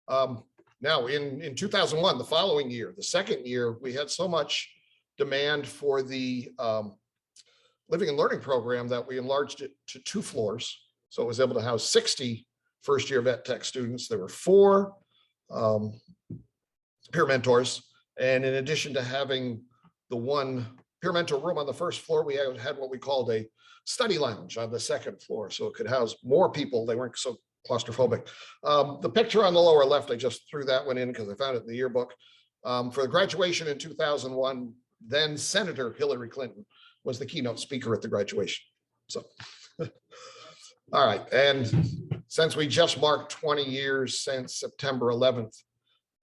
Now in 2001, the following year, the second year, we had so much demand for the living and learning program that we enlarged it to 2 floors. So it was able to house 60 first year vet tech students. There were 4 peer mentors. And in addition to having the 1 peer mentor room on the first floor, we had what we called a study lounge on the second floor. So it could house more people. They weren't so claustrophobic. The picture on the lower left, I just threw that one in because I found it in the yearbook. For the graduation in 2001, then Senator Hillary Clinton was the keynote speaker at the graduation. So, all right. And since we just marked 20 years since September 11th,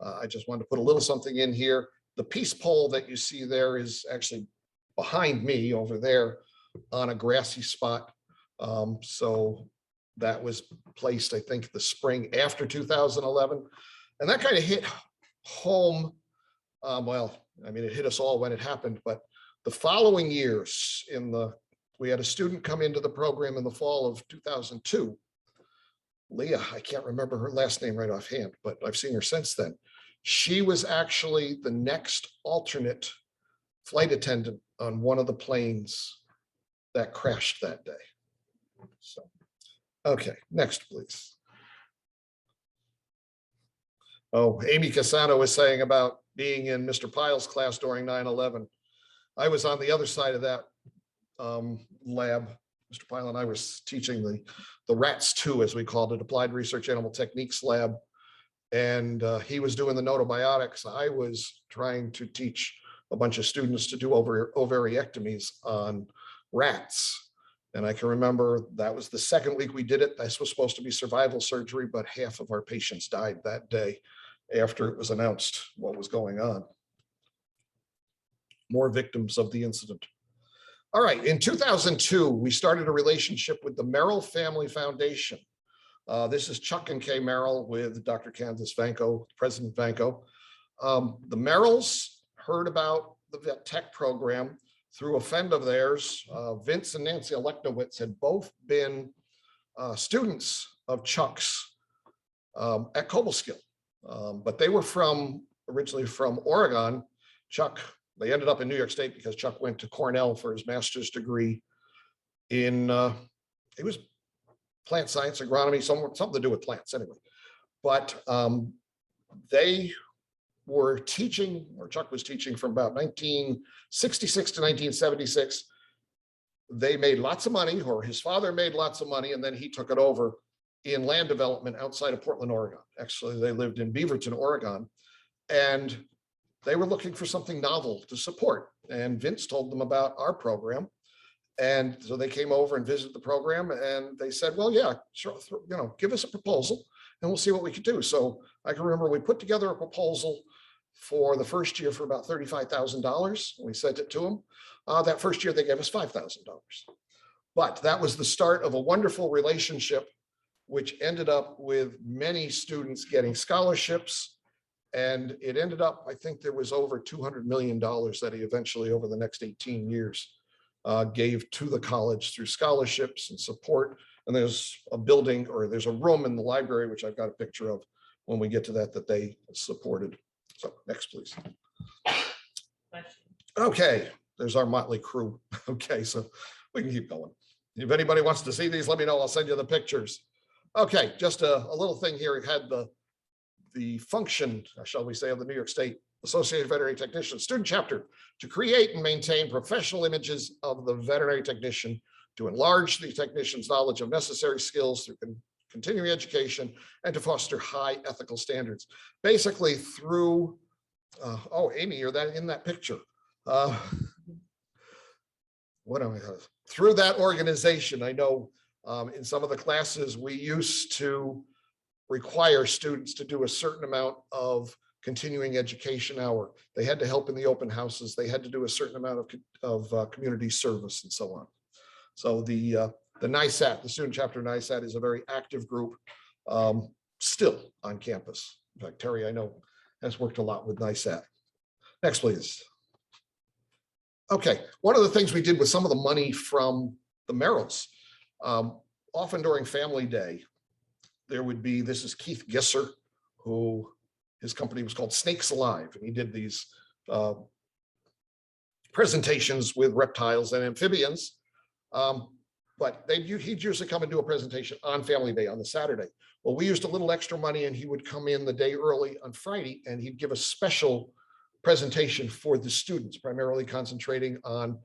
I just wanted to put a little something in here. The peace pole that you see there is actually behind me over there on a grassy spot. So that was placed, I think, the spring after 2011. And that kind of hit home. Well, I mean, it hit us all when it happened, but the following years we had a student come into the program in the fall of 2002. Leah, I can't remember her last name right offhand, but I've seen her since then. She was actually the next alternate flight attendant on one of the planes that crashed that day. So, okay, next, please. Oh, Amy Casano was saying about being in Mr. Pyle's class during 9/11. I was on the other side of that lab. Mr. Pyle and I was teaching the RATS 2, as we called it, Applied Research Animal Techniques lab. And he was doing the notobiotics. I was trying to teach a bunch of students to do ovariectomies on rats. And I can remember that was the second week we did it. This was supposed to be survival surgery, but half of our patients died that day after it was announced what was going on. More victims of the incident. All right, in 2002, we started a relationship with the Merrill Family Foundation. This is Chuck and Kay Merrill with Dr. Candace Vanko, President Vanko. The Merrills heard about the vet tech program through a friend of theirs. Vince and Nancy Electowitz had both been students of Chuck's at Cobleskill, but they were originally from Oregon. Chuck, they ended up in New York State because Chuck went to Cornell for his master's degree in, it was plant science, agronomy, something to do with plants anyway. But they were teaching, or Chuck was teaching from about 1966 to 1976. They made lots of money, or his father made lots of money, and then he took it over in land development outside of Portland, Oregon. Actually, they lived in Beaverton, Oregon, and they were looking for something novel to support. And Vince told them about our program. And so they came over and visited the program, and they said, well, yeah, sure, give us a proposal and we'll see what we could do. So I can remember we put together a proposal for the first year for about $35,000. We sent it to them. That first year, they gave us $5,000. But that was the start of a wonderful relationship, which ended up with many students getting scholarships. And it ended up, I think there was over $200 million that he eventually, over the next 18 years, gave to the college through scholarships and support. And there's a building, or there's a room in the library, which I've got a picture of when we get to that they supported. So next, please. Okay, there's our motley crew. Okay, so we can keep going. If anybody wants to see these, let me know. I'll send you the pictures. Okay, just a little thing here. It had the function, shall we say, of the New York State Associated Veterinary Technicians Student Chapter to create and maintain professional images of the veterinary technician, to enlarge the technician's knowledge of necessary skills through continuing education, and to foster high ethical standards. Basically through, oh, Amy, you're in that picture. Through that organization, I know in some of the classes we used to require students to do a certain amount of continuing education hour. They had to help in the open houses. They had to do a certain amount of community service and so on. So the NISAT, the student chapter of NISAT, is a very active group still on campus. In fact, Terry, I know, has worked a lot with NISAT. Next, please. Okay, one of the things we did with some of the money from the Merrills, often during family day, there would be, this is Keith Gisser, who his company was called Snakes Alive, and he did these presentations with reptiles and amphibians. But he'd usually come and do a presentation on Family Day on the Saturday. Well, we used a little extra money, and he would come in the day early on Friday, and he'd give a special presentation for the students, primarily concentrating on,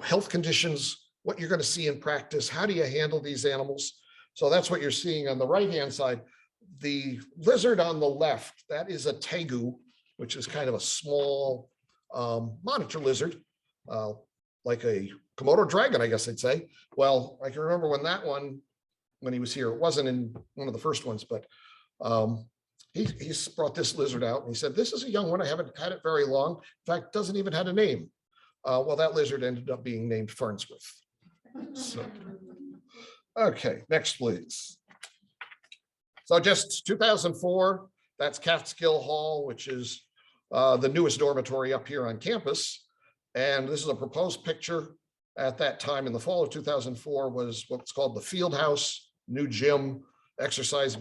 health conditions, what you're going to see in practice, how do you handle these animals. So that's what you're seeing on the right-hand side. The lizard on the left, that is a tegu, which is kind of a small monitor lizard, like a Komodo dragon, I guess I'd say. Well, I can remember when he was here, it wasn't in one of the first ones, but he brought this lizard out, and he said, this is a young one. I haven't had it very long. In fact, doesn't even have a name. Well, that lizard ended up being named Farnsworth. So, okay, next, please. So just 2004, that's Catskill Hall, which is the newest dormitory up here on campus. And this is a proposed picture at that time in the fall of 2004 was what's called the field house, new gym,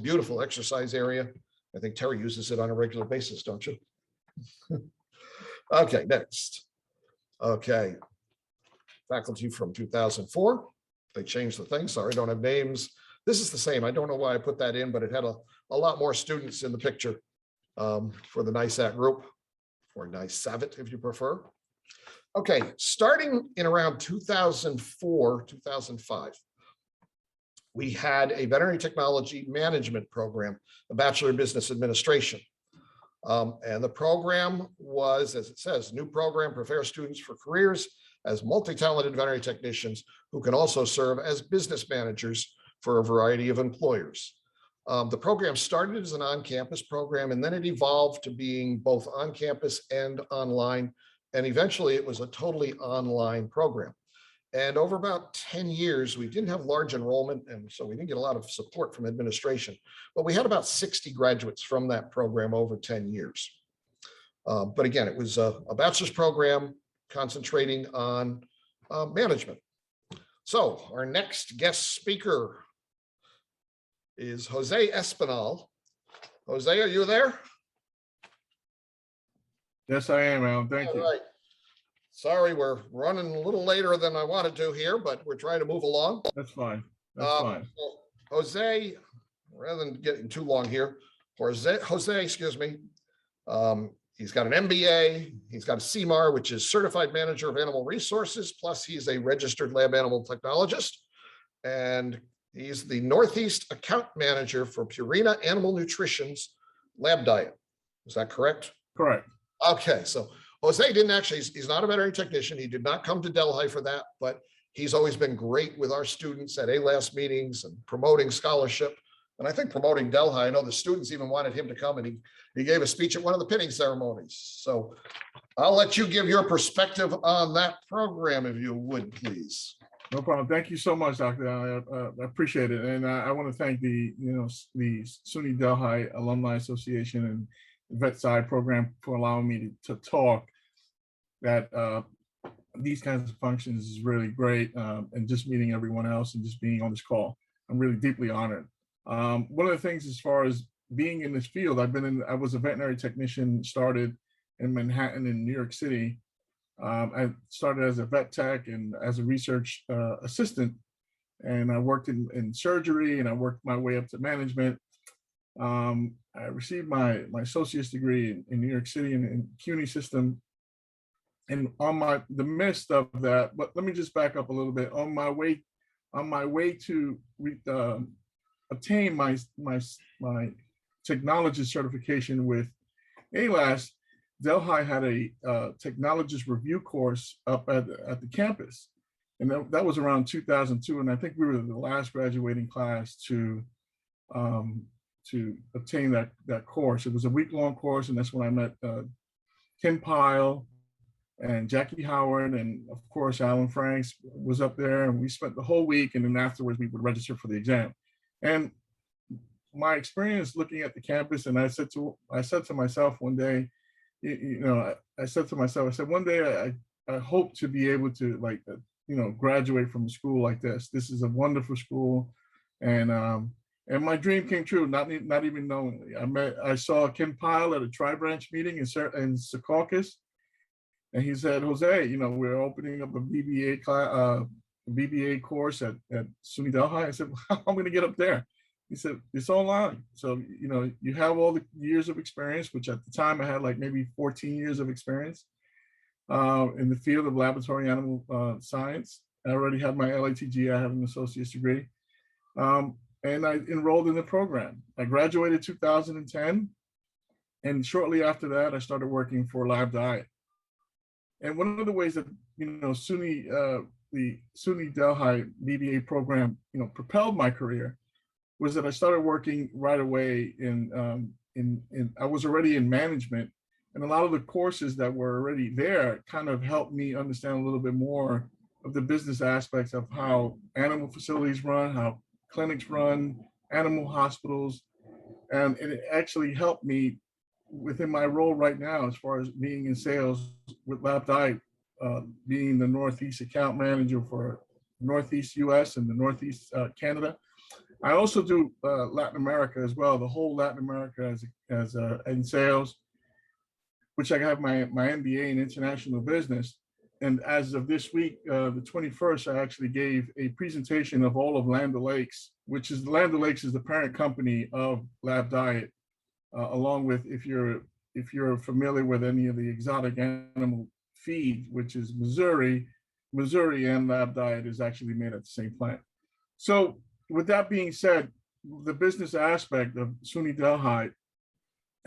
beautiful exercise area. I think Terry uses it on a regular basis, don't you? Okay, next. Okay, faculty from 2004. They changed the thing. Sorry, I don't have names. This is the same. I don't know why I put that in, but it had a lot more students in the picture for the NISAT group, or NISAVIT if you prefer. Okay, starting in around 2004, 2005, we had a veterinary technology management program, a Bachelor in Business Administration. And the program was, as it says, new program, prepare students for careers as multi-talented veterinary technicians who can also serve as business managers for a variety of employers. The program started as an on-campus program, and then it evolved to being both on-campus and online. And eventually it was a totally online program. And over about 10 years, we didn't have large enrollment, and so we didn't get a lot of support from administration, but we had about 60 graduates from that program over 10 years. But again, it was a bachelor's program concentrating on management. So our next guest speaker is Jose Espinal. Jose, are you there? Yes, I am, Alan. Thank you. All right. Sorry, we're running a little later than I wanted to here, but we're trying to move along. That's fine. That's fine. Jose, rather than getting too long here, Jose, excuse me, he's got an MBA, he's got a CMAR, which is Certified Manager of Animal Resources, plus he's a registered lab animal technologist, and he's the Northeast Account Manager for Purina Animal Nutrition's lab diet. Is that correct? Correct. Okay, so Jose didn't actually, he's not a veterinary technician. He did not come to Delhi for that, but he's always been great with our students at ALAS meetings and promoting scholarship. And I think promoting Delhi, I know the students even wanted him to come, and he gave a speech at one of the pinning ceremonies. So I'll let you give your perspective on that program, if you would, please. No problem. Thank you so much, Doctor. I appreciate it. And I want to thank the SUNY Delhi Alumni Association and VetSci program for allowing me to talk. That these kinds of functions is really great, and just meeting everyone else and just being on this call. I'm really deeply honored. One of the things, as far as being in this field, I was a veterinary technician, started in Manhattan in New York City. I started as a vet tech and as a research assistant, and I worked in surgery, and I worked my way up to management. I received my associate's degree in New York City in CUNY system. And on the midst of that, but let me just back up a little bit. On my way to obtain my technologist certification with ALAS, Delhi had a technologist review course up at the campus, and that was around 2002. And I think we were the last graduating class to obtain that course. It was a week-long course, and that's when I met Ken Pyle and Jackie Howard, and of course Alan Franks was up there, and we spent the whole week, and then afterwards we would register for the exam. And my experience looking at the campus, and I said to myself one day, I said one day I hope to be able to graduate from a school like this. This is a wonderful school, and And my dream came true, not even knowingly. I saw Ken Pyle at a tri-branch meeting in Secaucus, and he said, Jose, you know, we're opening up a BBA course at SUNY Delhi. I said, well, how am I going to get up there? He said, it's online. So, you know, you have all the years of experience, which at the time I had like maybe 14 years of experience in the field of laboratory animal science. I already have my LATG, I have an associate's degree. And I enrolled in the program. I graduated 2010. And shortly after that, I started working for Lab Diet. And one of the ways that, you know, the SUNY Delhi BBA program, you know, propelled my career was that I started working right away I was already in management, and a lot of the courses that were already there kind of helped me understand a little bit more of the business aspects of how animal facilities run, how clinics run, animal hospitals, and it actually helped me within my role right now as far as being in sales with Lab Diet, being the Northeast account manager for Northeast US and the Northeast Canada. I also do Latin America as well, the whole Latin America as in sales, which I have my MBA in international business. And as of this week, the 21st, I actually gave a presentation of all of Land O'Lakes, which is Land O'Lakes is the parent company of Lab Diet, along with, if you're familiar with any of the exotic animal feed, which is Missouri and Lab Diet is actually made at the same plant. So with that being said, the business aspect of SUNY Delhi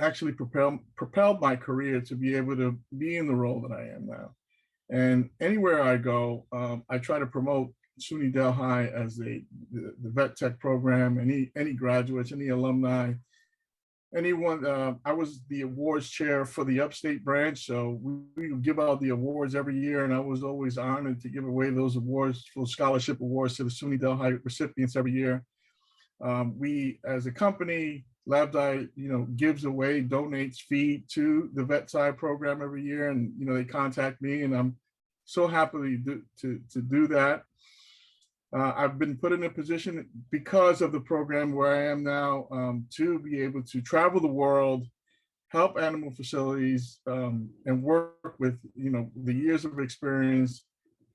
actually propelled my career to be able to be in the role that I am now. And anywhere I go, I try to promote SUNY Delhi as the vet tech program, any graduates, any alumni, anyone. I was the awards chair for the upstate branch, so we give out the awards every year, and I was always honored to give away those awards, full scholarship awards to the SUNY Delhi recipients every year. We, as a company, Lab Diet, you know, gives away, donates feed to the vet side program every year, and you know they contact me, and I'm so happy to do that. I've been put in a position because of the program where I am now to be able to travel the world, help animal facilities, and work with, you know, the years of experience,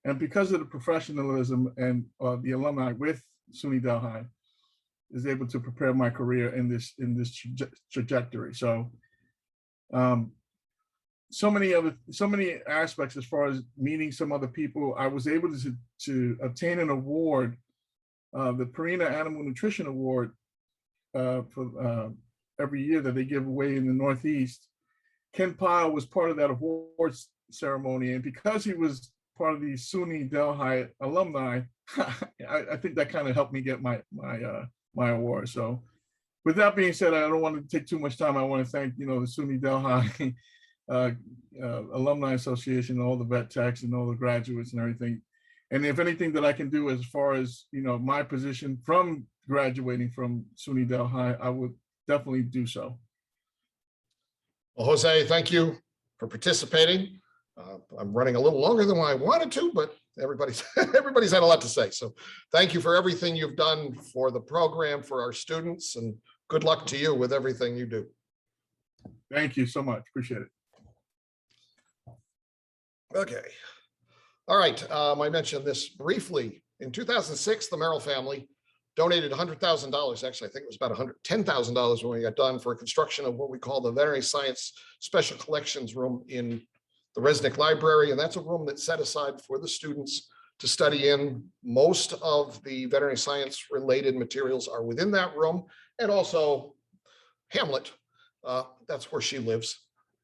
and because of the professionalism and the alumni with SUNY Delhi, is able to prepare my career in this trajectory. So, so many aspects as far as meeting some other people. I was able to obtain an award, the Purina Animal Nutrition Award, for every year that they give away in the Northeast. Ken Pyle was part of that awards ceremony, and because he was part of the SUNY Delhi alumni, I think that kind of helped me get my award. So with that being said, I don't want to take too much time. I want to thank, you know, the SUNY Delhi Alumni Association, all the vet techs and all the graduates and everything. And if anything that I can do as far as, you know, my position from graduating from SUNY Delhi, I would definitely do so. Well, Jose, thank you for participating. I'm running a little longer than I wanted to, but everybody's had a lot to say. So thank you for everything you've done for the program, for our students, and good luck to you with everything you do. Thank you so much. Appreciate it. Okay. All right. I mentioned this briefly. In 2006, the Merrill family donated $100,000. Actually, I think it was about $110,000 when we got done for construction of what we call the Veterinary Science Special Collections Room in the Resnick Library. And that's a room that's set aside for the students to study in. Most of the veterinary science related materials are within that room. And also Hamlet, that's where she lives.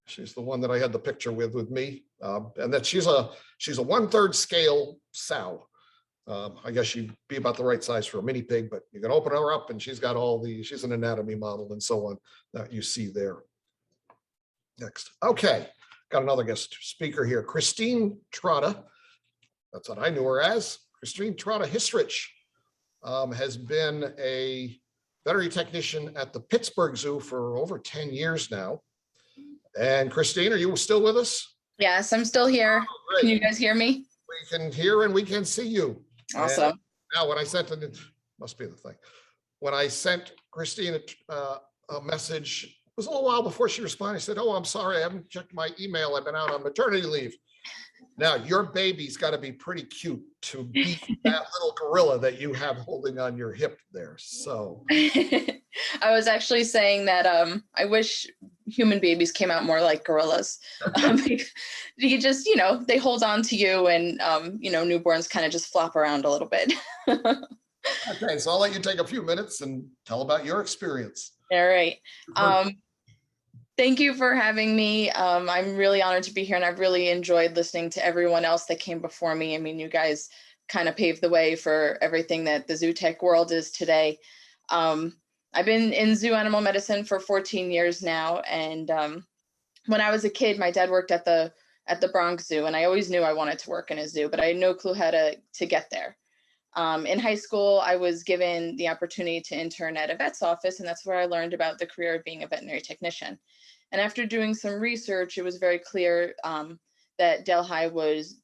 She's the one that I had the picture with me. And that she's a 1/3 scale sow. I guess she'd be about the right size for a mini pig, but you can open her up and she's got she's an anatomy model and so on that you see there. Next. Okay. Got another guest speaker here, Christine Trotta. That's what I knew her as. Christine Trotta Histrich has been a veterinary technician at the Pittsburgh Zoo for over 10 years now. And Christine, are you still with us? Yes, I'm still here. Oh, can you guys hear me? We can hear and we can see you. Awesome. And now when I sent it, must be the thing. when I sent Christine a message, it was a little while before she responded. I said, "Oh, I'm sorry, I haven't checked my email. I've been out on maternity leave." Now, your baby's got to be pretty cute to be that little gorilla that you have holding on your hip there. So I was actually saying that I wish human babies came out more like gorillas. You just, they hold on to you, and, newborns kind of just flop around a little bit. okay, so I'll let you take a few minutes and tell about your experience. All right. Thank you for having me. I'm really honored to be here, and I've really enjoyed listening to everyone else that came before me. I mean, you guys kind of paved the way for everything that the zoo tech world is today. I've been in zoo animal medicine for 14 years now, and when I was a kid, my dad worked at the Bronx Zoo, and I always knew I wanted to work in a zoo, but I had no clue how to get there. In high school, I was given the opportunity to intern at a vet's office, and that's where I learned about the career of being a veterinary technician. And after doing some research, it was very clear that Delhi was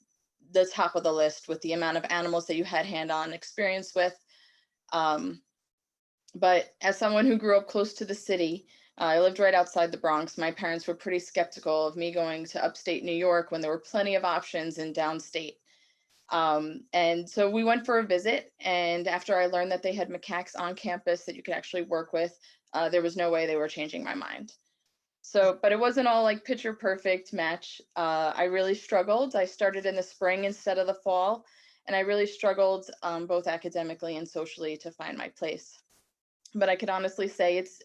the top of the list with the amount of animals that you had hand-on experience with. But as someone who grew up close to the city, I lived right outside the Bronx. My parents were pretty skeptical of me going to upstate New York when there were plenty of options in downstate. And so we went for a visit, and after I learned that they had macaques on campus that you could actually work with, there was no way they were changing my mind. So, but it wasn't all like picture perfect match. I really struggled. I started in the spring instead of the fall, and I really struggled both academically and socially to find my place. But I could honestly say it's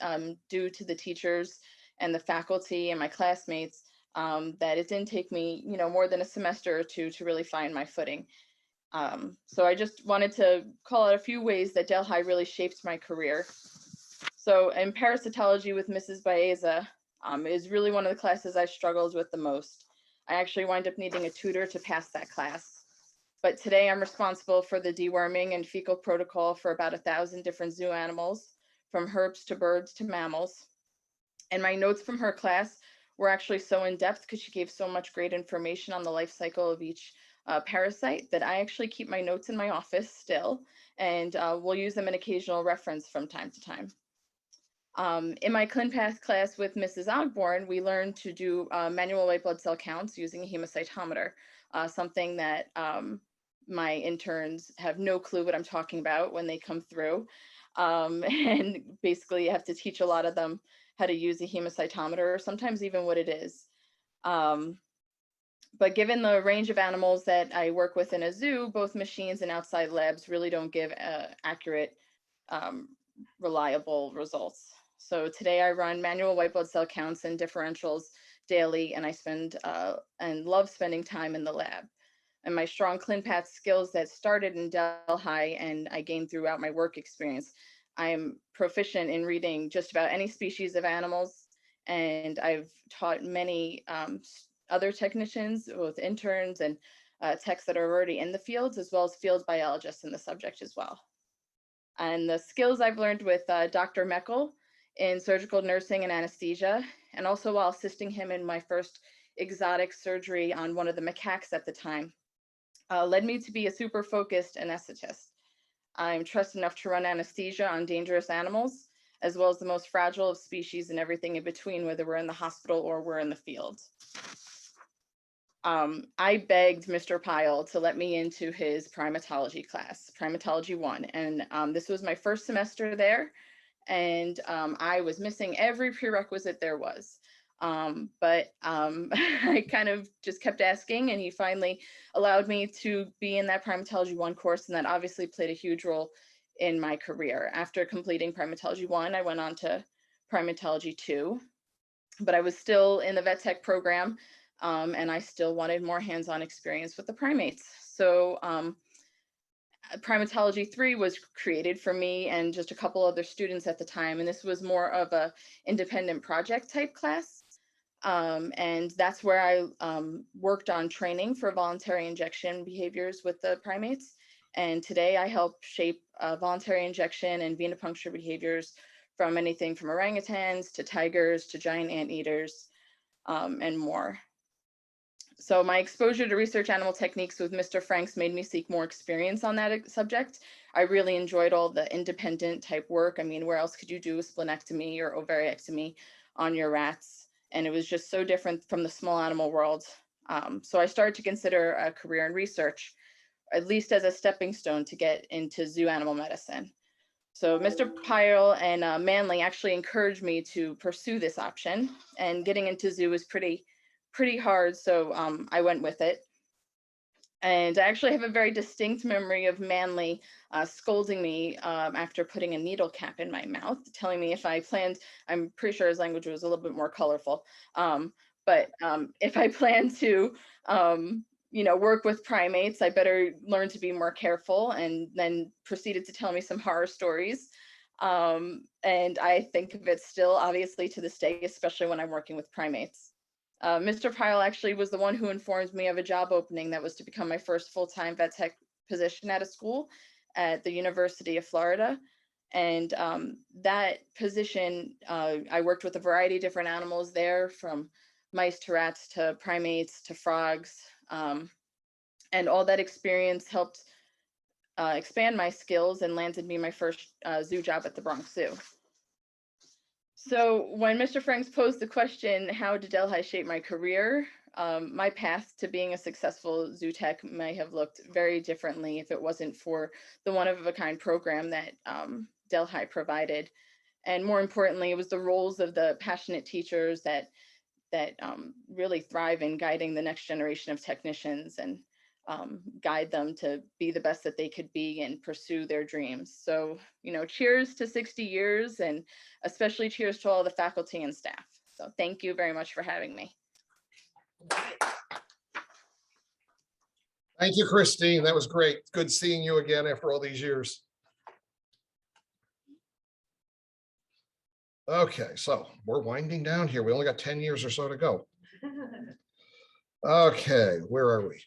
due to the teachers and the faculty and my classmates that it didn't take me, more than a semester or two to really find my footing. So I just wanted to call out a few ways that Delhi really shaped my career. So in parasitology with Mrs. Baeza is really one of the classes I struggled with the most. I actually wound up needing a tutor to pass that class. But today I'm responsible for the deworming and fecal protocol for about 1,000 different zoo animals, from herps to birds to mammals. And my notes from her class were actually so in depth because she gave so much great information on the life cycle of each parasite that I actually keep my notes in my office still, and we'll use them in occasional reference from time to time. In my ClinPath class with Mrs. Ogborn, we learned to do manual white blood cell counts using a hemocytometer, something that my interns have no clue what I'm talking about when they come through. And basically you have to teach a lot of them how to use a hemocytometer, or sometimes even what it is. But given the range of animals that I work with in a zoo, both machines and outside labs really don't give accurate, reliable results. So today I run manual white blood cell counts and differentials daily, and I spend and love spending time in the lab. And my strong ClinPath skills that started in Delhi and I gained throughout my work experience, I am proficient in reading just about any species of animals, and I've taught many other technicians, both interns and techs that are already in the fields, as well as field biologists in the subject as well. And the skills I've learned with Dr. Meckel in surgical nursing and anesthesia, and also while assisting him in my first exotic surgery on one of the macaques at the time, led me to be a super focused anesthetist. I'm trusted enough to run anesthesia on dangerous animals, as well as the most fragile of species and everything in between, whether we're in the hospital or we're in the field. I begged Mr. Pyle to let me into his primatology class, Primatology 1, and this was my first semester there, and I was missing every prerequisite there was. But I kind of just kept asking, and he finally allowed me to be in that Primatology 1 course, and that obviously played a huge role in my career. After completing Primatology 1, I went on to Primatology 2, but I was still in the vet tech program, and I still wanted more hands-on experience with the primates. So Primatology 3 was created for me and just a couple other students at the time, and this was more of a independent project type class. And that's where I worked on training for voluntary injection behaviors with the primates. And today I help shape voluntary injection and venipuncture behaviors from anything from orangutans to tigers to giant anteaters and more. So my exposure to research animal techniques with Mr. Franks made me seek more experience on that subject. I really enjoyed all the independent type work. I mean, where else could you do a splenectomy or ovariectomy on your rats? And it was just so different from the small animal world. So I started to consider a career in research, at least as a stepping stone to get into zoo animal medicine. So Mr. Pyle and Manley actually encouraged me to pursue this option, and getting into zoo was pretty hard. So I went with it. And I actually have a very distinct memory of Manley scolding me after putting a needle cap in my mouth, telling me if I planned, I'm pretty sure his language was a little bit more colorful, but if I plan to, work with primates, I better learn to be more careful, and then proceeded to tell me some horror stories. And I think of it still, obviously, to this day, especially when I'm working with primates. Mr. Pyle actually was the one who informed me of a job opening that was to become my first full-time vet tech position at a school at the University of Florida. And that position, I worked with a variety of different animals there, from mice to rats to primates to frogs. And all that experience helped expand my skills and landed me my first zoo job at the Bronx Zoo. So when Mr. Franks posed the question, how did Delhi shape my career? My path to being a successful zoo tech may have looked very differently if it wasn't for the one-of-a-kind program that Delhi provided. And more importantly, it was the roles of the passionate teachers that really thrive in guiding the next generation of technicians and guide them to be the best that they could be and pursue their dreams. So, cheers to 60 years, and especially cheers to all the faculty and staff. So thank you very much for having me. Thank you, Christine. That was great. Good seeing you again after all these years. Okay, so we're winding down here. We only got 10 years or so to go. Okay, where are we?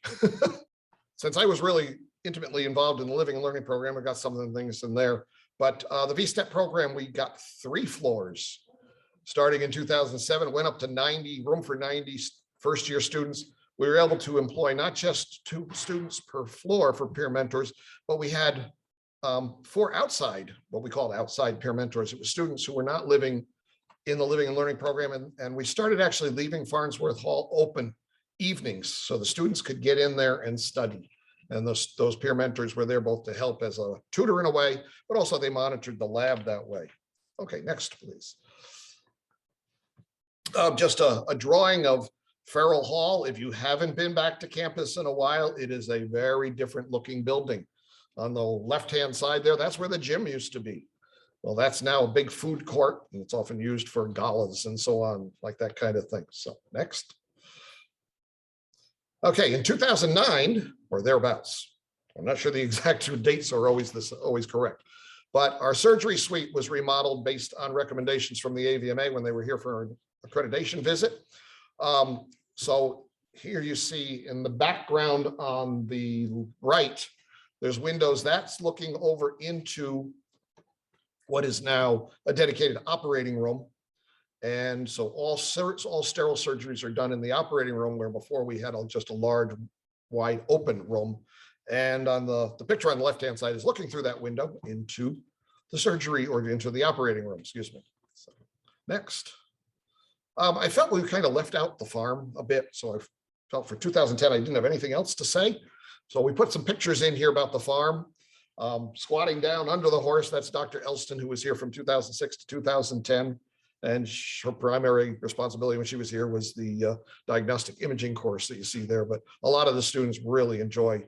Since I was really intimately involved in the living and learning program, I got some of the things in there. But the VSTEP program, we got 3 floors. Starting in 2007, went up to 90, room for 90 first-year students. We were able to employ not just 2 students per floor for peer mentors, but we had 4 outside, what we called outside peer mentors. It was students who were not living in the living and learning program. And we started actually leaving Farnsworth Hall open evenings so the students could get in there and study. And those peer mentors were there both to help as a tutor in a way, but also they monitored the lab that way. Okay, next, please. Just a drawing of Farrel Hall. If you haven't been back to campus in a while, it is a very different looking building. On the left-hand side there, that's where the gym used to be. Well, that's now a big food court, and it's often used for galas and so on, like that kind of thing. So next. Okay, in 2009 or thereabouts, I'm not sure the exact dates are always correct, but our surgery suite was remodeled based on recommendations from the AVMA when they were here for an accreditation visit. So here you see in the background on the right, there's windows that's looking over into what is now a dedicated operating room. And so all sterile surgeries are done in the operating room, where before we had just a large, wide open room. And on the picture on the left-hand side is looking through that window into the surgery, or into the operating room, excuse me. So, next. I felt we kind of left out the farm a bit. So I felt for 2010, I didn't have anything else to say. So we put some pictures in here about the farm. Squatting down under the horse, that's Dr. Elston, who was here from 2006 to 2010. And her primary responsibility when she was here was the diagnostic imaging course that you see there. But a lot of the students really enjoy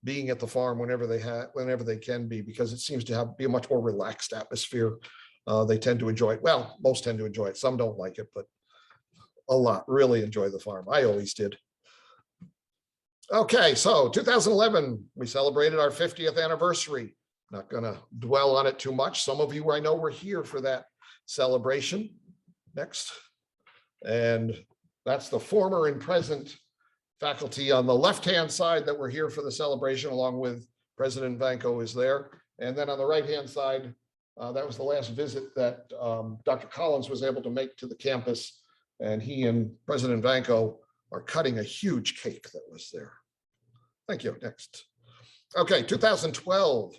being at the farm whenever they can be, because it seems to be a much more relaxed atmosphere. They tend to enjoy it. Well, most tend to enjoy it. Some don't like it, but a lot really enjoy the farm. I always did. Okay, so 2011, we celebrated our 50th anniversary. Not going to dwell on it too much. Some of you I know were here for that celebration. Next. And that's the former and present faculty on the left-hand side that were here for the celebration, along with President Vanko is there. And then on the right-hand side, that was the last visit that Dr. Collins was able to make to the campus. And he and President Vanko are cutting a huge cake that was there. Thank you. Next. Okay, 2012.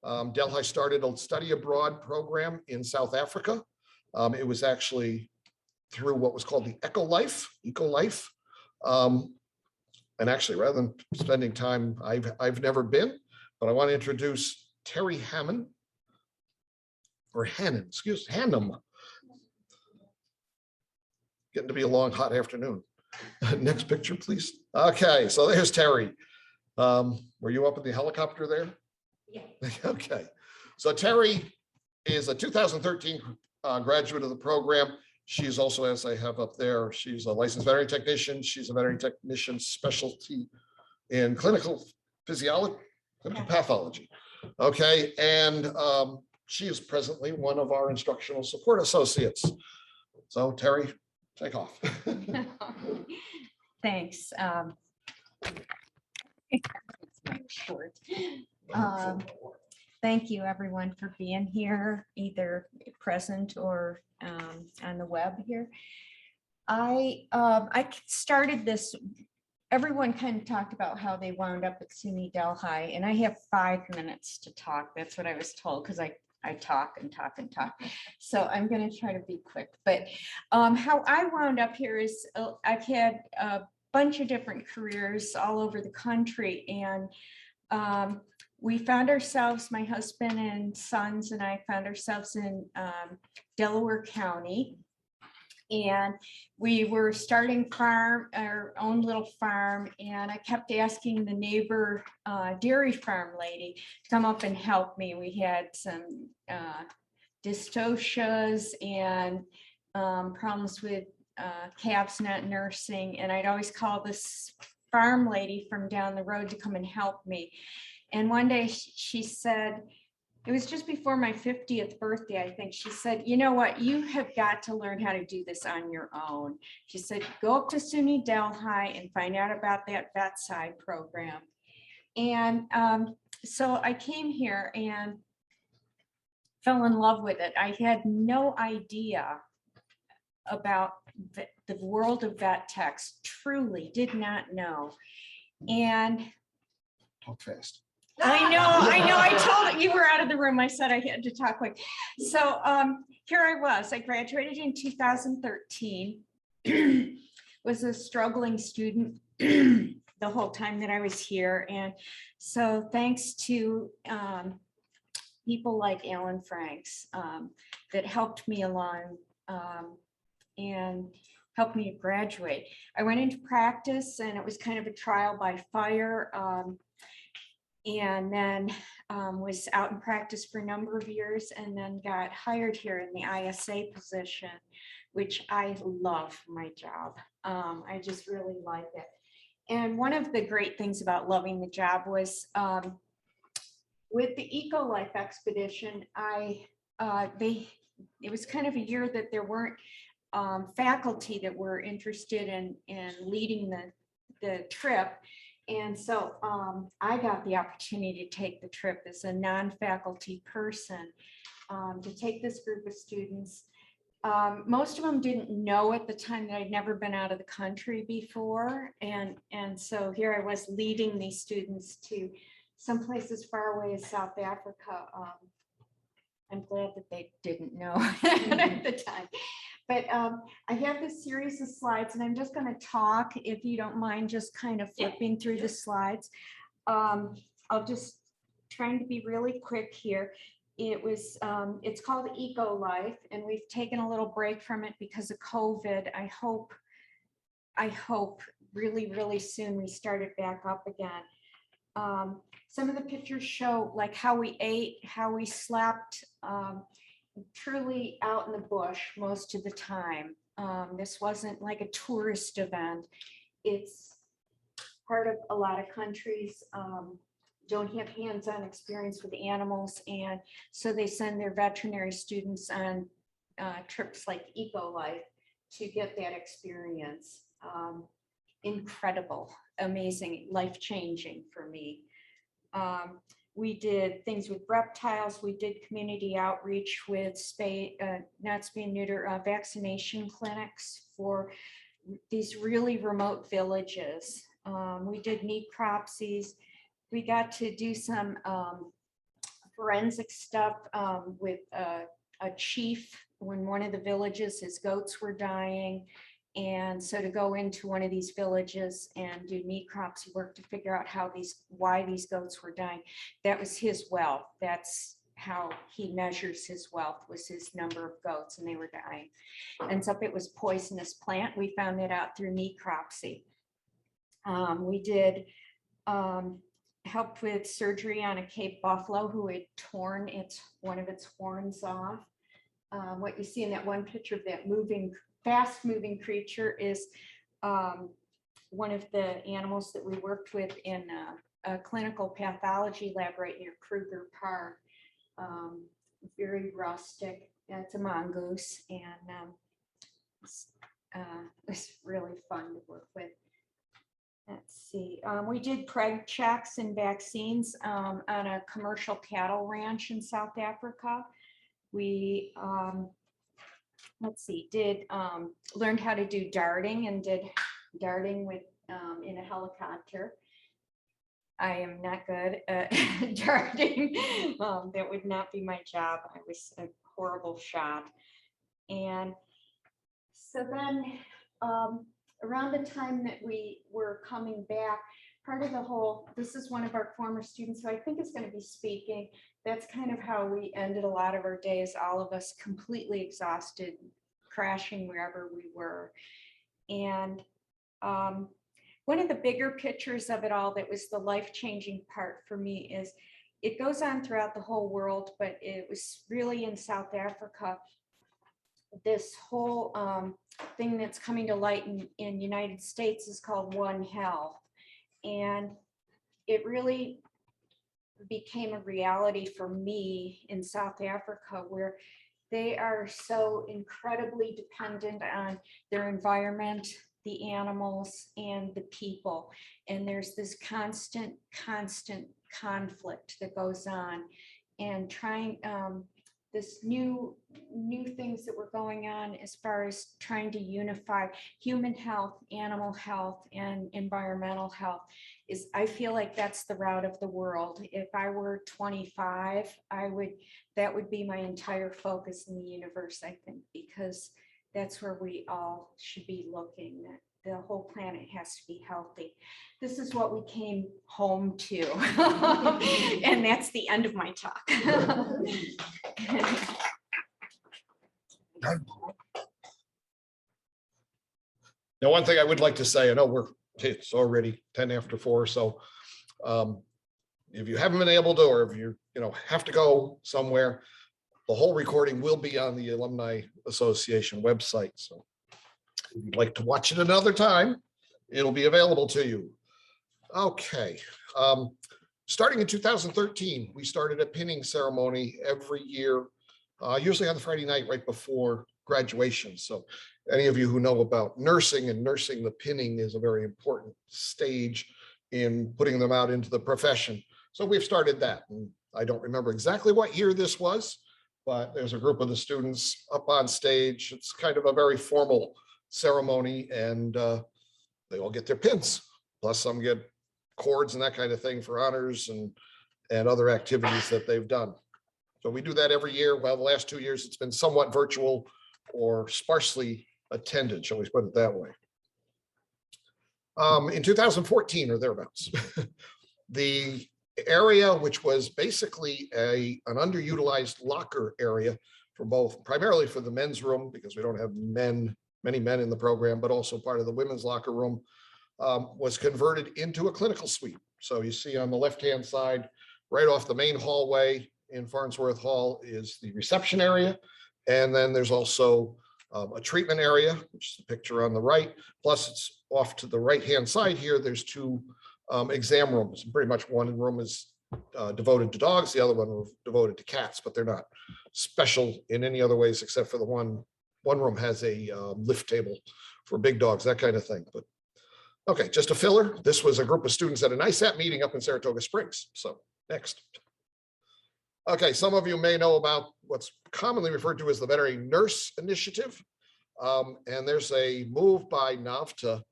Delhi started a study abroad program in South Africa. It was actually through what was called the Eco Life. And actually, rather than spending time, I've never been, but I want to introduce Terry Hammond, or Hannon, Hannum. Getting to be a long, hot afternoon. Next picture, please. Okay, so there's Terry. Were you up in the helicopter there? Yeah. Okay, so Terry is a 2013 graduate of the program. She's also, as I have up there, she's a licensed veterinary technician. She's a veterinary technician specialty in clinical physiology, clinical pathology. Okay, and she is presently one of our instructional support associates. So Terry, take off. Thanks. Short. Thank you, everyone, for being here, either present or on the web here. I started this. Everyone kind of talked about how they wound up at SUNY Delhi, and I have 5 minutes to talk. That's what I was told, because I talk and talk and talk. So I'm going to try to be quick. But how I wound up here is I've had a bunch of different careers all over the country. And we found ourselves, my husband and sons and I found ourselves in Delaware County. And we were starting our own little farm, and I kept asking the neighbor dairy farm lady to come up and help me. We had some dystocias and problems with calves not nursing, and I'd always call this farm lady from down the road to come and help me. And one day she said, it was just before my 50th birthday, I think. She said, you know what, you have got to learn how to do this on your own. She said, go up to SUNY Delhi and find out about that VetSci program. And so I came here and fell in love with it. I had no idea about the world of vet techs, truly did not know. And Talk fast. I know. I told you were out of the room. I said I had to talk quick. So here I was. I graduated in 2013. Was a struggling student the whole time that I was here. And so thanks to people like Alan Franks that helped me along and helped me graduate. I went into practice, and it was kind of a trial by fire. And then was out in practice for a number of years, and then got hired here in the ISA position, which I love my job. I just really like it. And one of the great things about loving the job was with the Eco Life expedition, it was kind of a year that there weren't faculty that were interested in leading the trip. And so I got the opportunity to take the trip as a non-faculty person to take this group of students. Most of them didn't know at the time that I'd never been out of the country before. And so here I was leading these students to some places far away as South Africa. I'm glad that they didn't know at the time. But I have this series of slides, and I'm just going to talk, if you don't mind, just kind of flipping through the slides. I'll just trying to be really quick here. It's called Eco Life, and we've taken a little break from it because of COVID. I hope really, really soon we start it back up again. Some of the pictures show like how we ate, how we slept, truly out in the bush most of the time. This wasn't like a tourist event. It's part of a lot of countries don't have hands-on experience with animals, and so they send their veterinary students on trips like Eco Life to get that experience. Incredible, amazing, life-changing for me. We did things with reptiles. We did community outreach with not spay and neuter vaccination clinics for these really remote villages. We did necropsies. We got to do some forensic stuff with a chief when one of the villages, his goats were dying. And so to go into one of these villages and do necropsy work to figure out why these goats were dying, that was his wealth. That's how he measures his wealth, was his number of goats, and they were dying. Ends up it was poisonous plant. We found that out through necropsy. We did helped with surgery on a Cape buffalo who had torn one of its horns off. What you see in that one picture of that fast moving creature is one of the animals that we worked with in a clinical pathology lab right near Kruger Park. Very rustic. It's a mongoose, and it's really fun to work with. Let's see. We did preg checks and vaccines on a commercial cattle ranch in South Africa. We learned how to do darting and did darting with in a helicopter. I am not good at darting. That would not be my job. I was a horrible shot. And so then around the time that we were coming back, part of the whole, this is one of our former students who I think is going to be speaking. That's kind of how we ended a lot of our days, all of us completely exhausted, crashing wherever we were. And one of the bigger pictures of it all that was the life-changing part for me is it goes on throughout the whole world, but it was really in South Africa. This whole thing that's coming to light in United States is called One Health. And it really became a reality for me in South Africa, where they are so incredibly dependent on their environment, the animals, and the people. And there's this constant conflict that goes on, and trying this new things that were going on as far as trying to unify human health, animal health, and environmental health is, I feel like that's the route of the world. If I were 25, that would be my entire focus in the universe, I think, because that's where we all should be looking, that the whole planet has to be healthy. This is what we came home to. And that's the end of my talk. Now, one thing I would like to say, I know it's already 10 after 4, so if you haven't been able to, or if you have to go somewhere, the whole recording will be on the Alumni Association website. So if you'd like to watch it another time, it'll be available to you. Okay. Starting in 2013, we started a pinning ceremony every year, usually on the Friday night right before graduation. So any of you who know about nursing, and nursing, the pinning is a very important stage in putting them out into the profession. So we've started that. And I don't remember exactly what year this was, but there's a group of the students up on stage. It's kind of a very formal ceremony, and they all get their pins. Plus some get cords and that kind of thing for honors and other activities that they've done. So we do that every year. Well, the last 2 years, it's been somewhat virtual or sparsely attended, shall we put it that way. In 2014 or thereabouts, the area, which was basically an underutilized locker area for both, primarily for the men's room, because we don't have many men in the program, but also part of the women's locker room, was converted into a clinical suite. So you see on the left-hand side, right off the main hallway in Farnsworth Hall, is the reception area. And then there's also a treatment area, which is the picture on the right. Plus, it's off to the right-hand side here, there's 2 exam rooms. Pretty much one room is devoted to dogs, the other one is devoted to cats, but they're not special in any other ways except for the one room has a lift table for big dogs, that kind of thing. But okay, just a filler. This was a group of students at an ISAP meeting up in Saratoga Springs. So next. Okay, some of you may know about what's commonly referred to as the Veterinary Nurse Initiative. And there's a move by NAVTA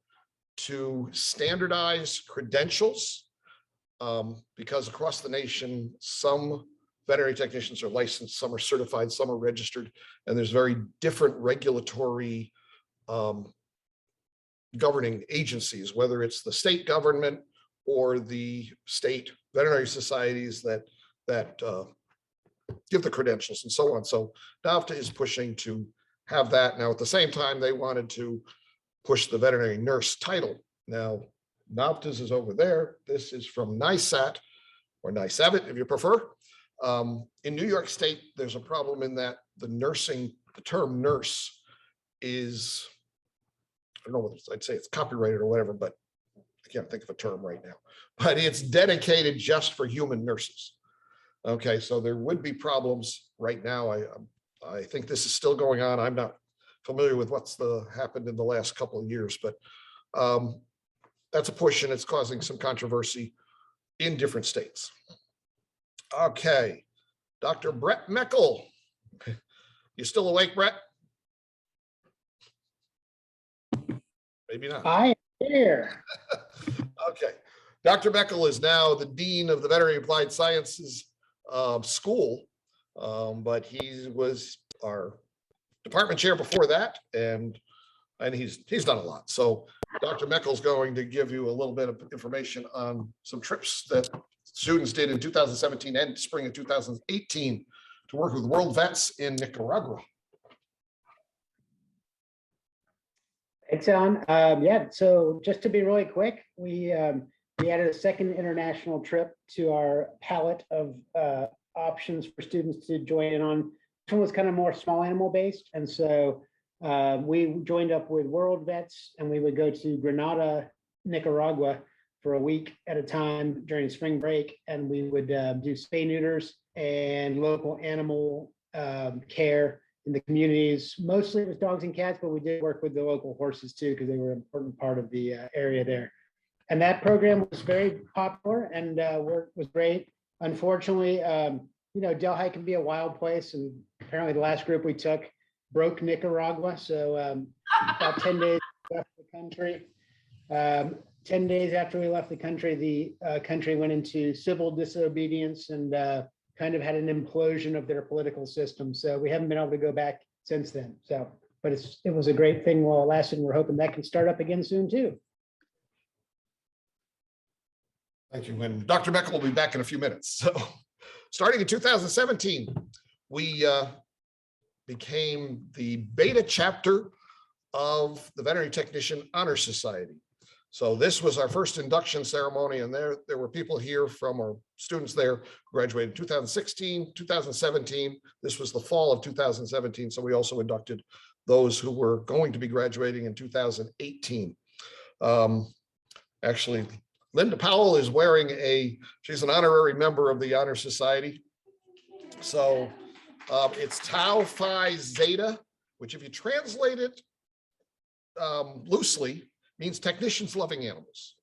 to standardize credentials, because across the nation, some veterinary technicians are licensed, some are certified, some are registered, and there's very different regulatory governing agencies, whether it's the state government or the state veterinary societies that give the credentials and so on. So NAVTA is pushing to have that. Now, at the same time, they wanted to push the veterinary nurse title. Now, NAVTA's is over there. This is from NISAT, or NISAVIT if you prefer. In New York State, there's a problem in that the term nurse is, I don't know whether I'd say it's copyrighted or whatever, but I can't think of a term right now, but it's dedicated just for human nurses. Okay, so there would be problems right now. I think this is still going on. I'm not familiar with what's happened in the last couple of years, but that's a push and it's causing some controversy in different states. Okay, Dr. Brett Meckel. You still awake, Brett? Maybe not. I am here. Okay. Dr. Meckel is now the Dean of the Veterinary Applied Sciences School, but he was our department chair before that, and he's done a lot. So Dr. Meckel's going to give you a little bit of information on some trips that students did in 2017 and spring of 2018 to work with world vets in Nicaragua. Thanks, Alan. Yeah, so just to be really quick, we added a second international trip to our palette of options for students to join in on. This one was kind of more small animal based. And so we joined up with World Vets and we would go to Granada, Nicaragua for a week at a time during spring break. And we would do spay neuters and local animal care in the communities. Mostly it was dogs and cats, but we did work with the local horses too, because they were an important part of the area there. And that program was very popular and was great. Unfortunately, Delhi can be a wild place, and apparently the last group we took broke Nicaragua. So about 10 days left the country. 10 days after we left the country, the country went into civil disobedience and kind of had an implosion of their political system. So we haven't been able to go back since then. So, but it was a great thing while it lasted, and we're hoping that can start up again soon too. Thank you. And Dr. Meckel will be back in a few minutes. So starting in 2017, we became the beta chapter of the Veterinary Technician Honor Society. So this was our first induction ceremony, and there were people here from our students there who graduated in 2016, 2017. This was the fall of 2017. So we also inducted those who were going to be graduating in 2018. Actually, Linda Powell is wearing she's an honorary member of the Honor Society. So it's Tau Phi Zeta, which if you translate it loosely, means technicians loving animals.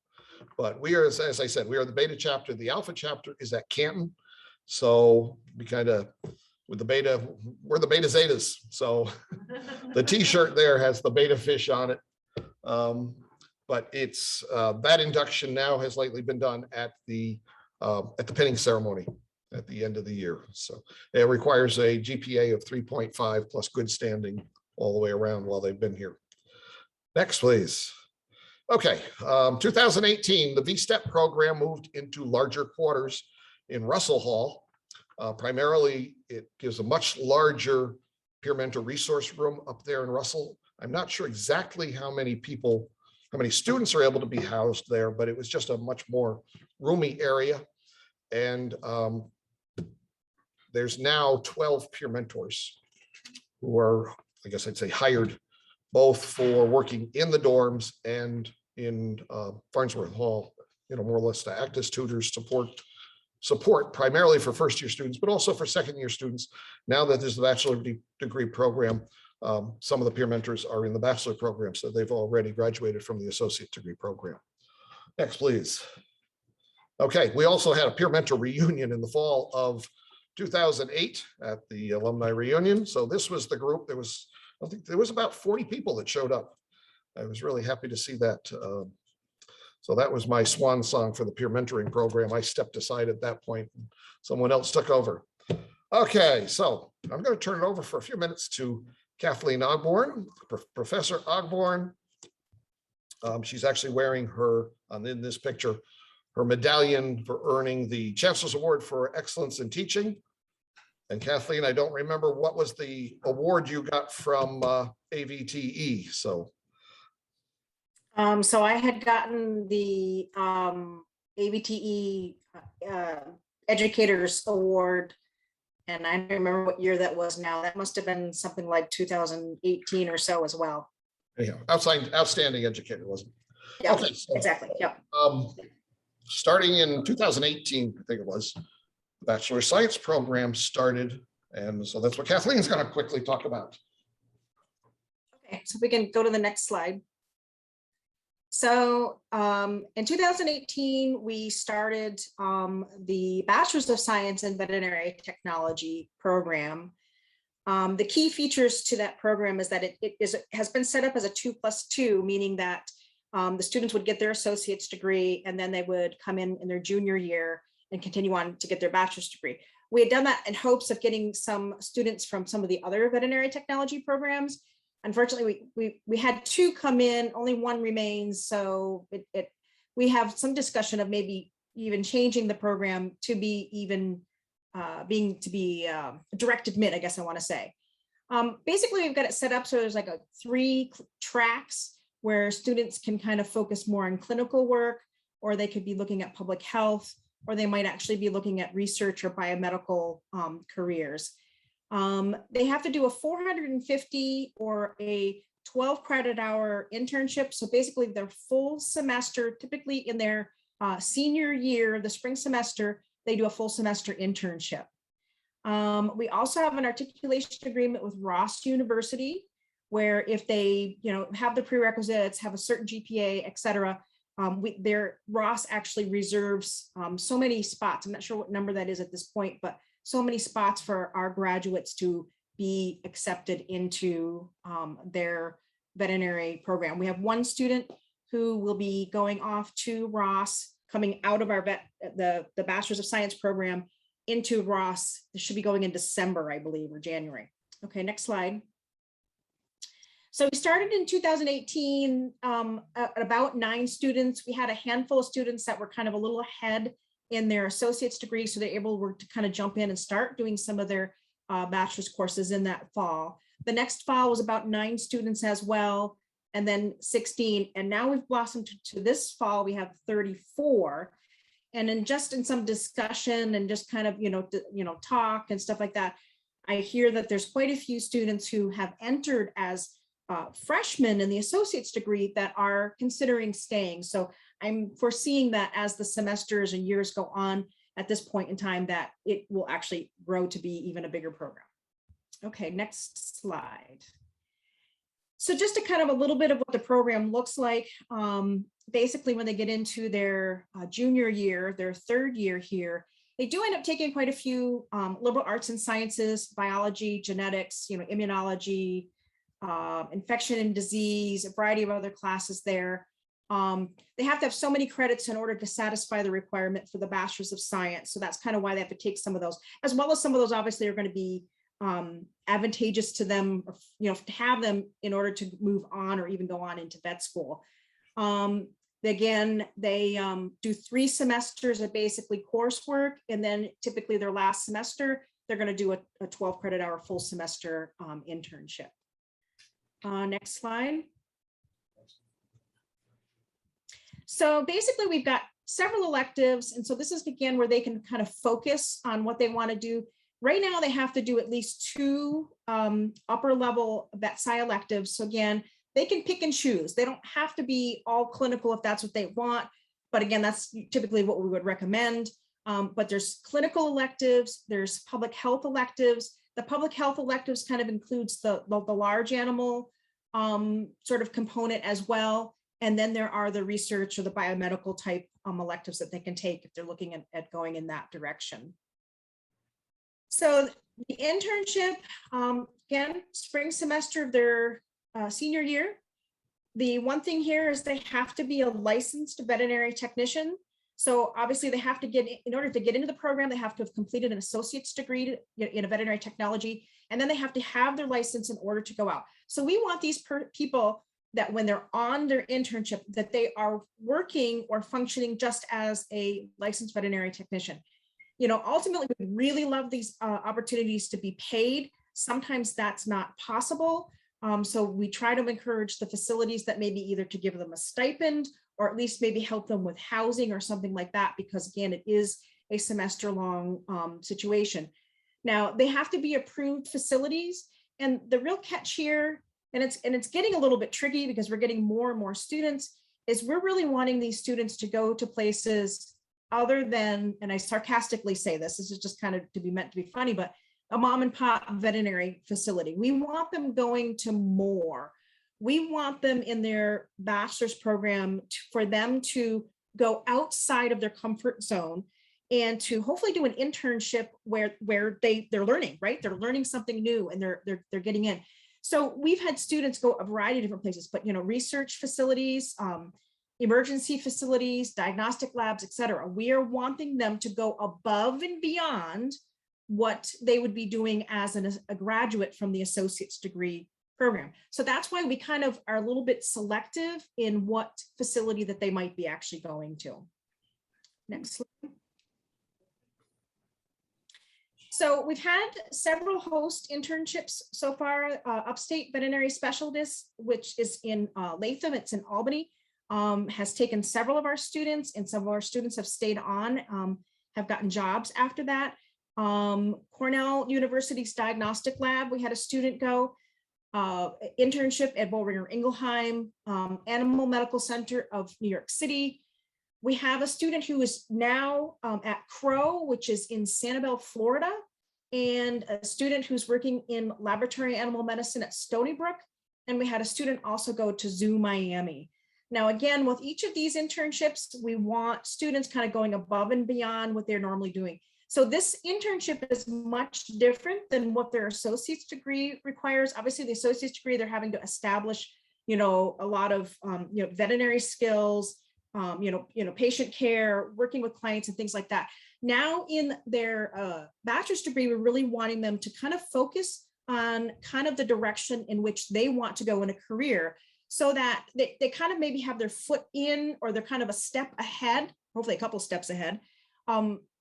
But we are, as I said, we are the beta chapter. The alpha chapter is at Canton. So we kind of, with the beta, we're the beta zetas. So the t-shirt there has the beta fish on it. But it's that induction now has lately been done at the pinning ceremony at the end of the year. So it requires a GPA of 3.5 plus good standing all the way around while they've been here. Next, please. Okay, 2018, the VSTEP program moved into larger quarters in Russell Hall. Primarily, it gives a much larger peer mentor resource room up there in Russell. I'm not sure exactly how many students are able to be housed there, but it was just a much more roomy area. And there's now 12 peer mentors who are, I guess I'd say, hired both for working in the dorms and in Farnsworth Hall, more or less to act as tutors, support primarily for first-year students, but also for second-year students. Now that there's the bachelor degree program, some of the peer mentors are in the bachelor program, so they've already graduated from the associate degree program. Next, please. Okay, we also had a peer mentor reunion in the fall of 2008 at the Alumni Reunion. So this was the group. I think there was about 40 people that showed up. I was really happy to see that. So that was my swan song for the peer mentoring program. I stepped aside at that point and someone else took over. Okay, so I'm going to turn it over for a few minutes to Kathleen Ogborn, Professor Ogborn. She's actually wearing her, in this picture, her medallion for earning the Chancellors Award for Excellence in Teaching. And Kathleen, I don't remember what was the award you got from AVTE, so. So I had gotten the AVTE Educators Award, and I don't remember what year that was now. That must have been something like 2018 or so as well. Anyhow, outstanding educator, wasn't it? Yeah, Okay, so, exactly. Yeah. starting in 2018, I think it was, the Bachelor of Science program started. And so that's what Kathleen's going to quickly talk about. Okay, so we can go to the next slide. So in 2018, we started the Bachelors of Science in Veterinary Technology program. The key features to that program is that it has been set up as a 2+2, meaning that the students would get their associate's degree and then they would come in their junior year and continue on to get their bachelor's degree. We had done that in hopes of getting some students from some of the other veterinary technology programs. Unfortunately, we had 2 come in, only 1 remains. So we have some discussion of maybe even changing the program to be even direct admit, I guess I want to say. Basically, we've got it set up so there's like 3 tracks where students can kind of focus more on clinical work, or they could be looking at public health, or they might actually be looking at research or biomedical careers. They have to do a 450 or a 12 credit hour internship. So basically their full semester, typically in their senior year, the spring semester, they do a full semester internship. We also have an articulation agreement with Ross University, where if they have the prerequisites, have a certain GPA, et cetera, Ross actually reserves so many spots. I'm not sure what number that is at this point, but so many spots for our graduates to be accepted into their veterinary program. We have 1 student who will be going off to Ross, coming out of our the Bachelors of Science program into Ross. This should be going in December, I believe, or January. Okay, next slide. So we started in 2018 at about 9 students. We had a handful of students that were kind of a little ahead in their associate's degree, so they're able to kind of jump in and start doing some of their bachelor's courses in that fall. The next fall was about 9 students as well, and then 16. And now we've blossomed to this fall, we have 34. And in some discussion and just kind of, talk and stuff like that, I hear that there's quite a few students who have entered as freshmen in the associate's degree that are considering staying. So I'm foreseeing that as the semesters and years go on at this point in time, that it will actually grow to be even a bigger program. Okay, next slide. So just a kind of a little bit of what the program looks like. Basically, when they get into their junior year, their 3rd year here, they do end up taking quite a few liberal arts and sciences, biology, genetics, immunology, infection and disease, a variety of other classes there. They have to have so many credits in order to satisfy the requirement for the Bachelors of Science. So that's kind of why they have to take some of those, as well as some of those obviously are going to be advantageous to them, to have them in order to move on or even go on into vet school. Again, they do 3 semesters of basically coursework, and then typically their last semester, they're going to do a 12 credit hour full semester internship. Next slide. So basically we've got several electives. And so this is again where they can kind of focus on what they want to do. Right now they have to do at least 2 upper level vet sci electives. So again, they can pick and choose. They don't have to be all clinical if that's what they want. But again, that's typically what we would recommend. But there's clinical electives, there's public health electives. The public health electives kind of includes the large animal sort of component as well. And then there are the research or the biomedical type electives that they can take if they're looking at going in that direction. So the internship, again, spring semester of their senior year. The one thing here is they have to be a licensed veterinary technician. So obviously they have to get, in order to get into the program, they have to have completed an associate's degree in a veterinary technology, and then they have to have their license in order to go out. So we want these people that when they're on their internship, that they are working or functioning just as a licensed veterinary technician. You know, ultimately, we really love these opportunities to be paid. Sometimes that's not possible. So we try to encourage the facilities that maybe either to give them a stipend or at least maybe help them with housing or something like that, because again, it is a semester-long situation. Now, they have to be approved facilities, and the real catch here, and it's getting a little bit tricky because we're getting more and more students, is we're really wanting these students to go to places other than, and I sarcastically say this is just kind of to be meant to be funny, but a mom and pop veterinary facility. We want them going to more. We want them in their bachelor's program for them to go outside of their comfort zone and to hopefully do an internship where they're learning, right? They're learning something new and they're getting in. So we've had students go a variety of different places, but research facilities, emergency facilities, diagnostic labs, et cetera. We are wanting them to go above and beyond what they would be doing as a graduate from the associate's degree program. So that's why we kind of are a little bit selective in what facility that they might be actually going to. Next slide. So we've had several host internships so far. Upstate Veterinary Specialists, which is in Latham, it's in Albany, has taken several of our students, and some of our students have stayed on, have gotten jobs after that. Cornell University's Diagnostic Lab, we had a student go. Internship at Boehringer Ingelheim, Animal Medical Center of New York City. We have a student who is now at Crow, which is in Sanibel, Florida, and a student who's working in laboratory animal medicine at Stony Brook. And we had a student also go to Zoo Miami. Now, again, with each of these internships, we want students kind of going above and beyond what they're normally doing. So this internship is much different than what their associate's degree requires. Obviously, the associate's degree, they're having to establish, a lot of, veterinary skills, patient care, working with clients and things like that. Now in their bachelor's degree, we're really wanting them to kind of focus on kind of the direction in which they want to go in a career, so that they kind of maybe have their foot in, or they're kind of a step ahead, hopefully a couple steps ahead,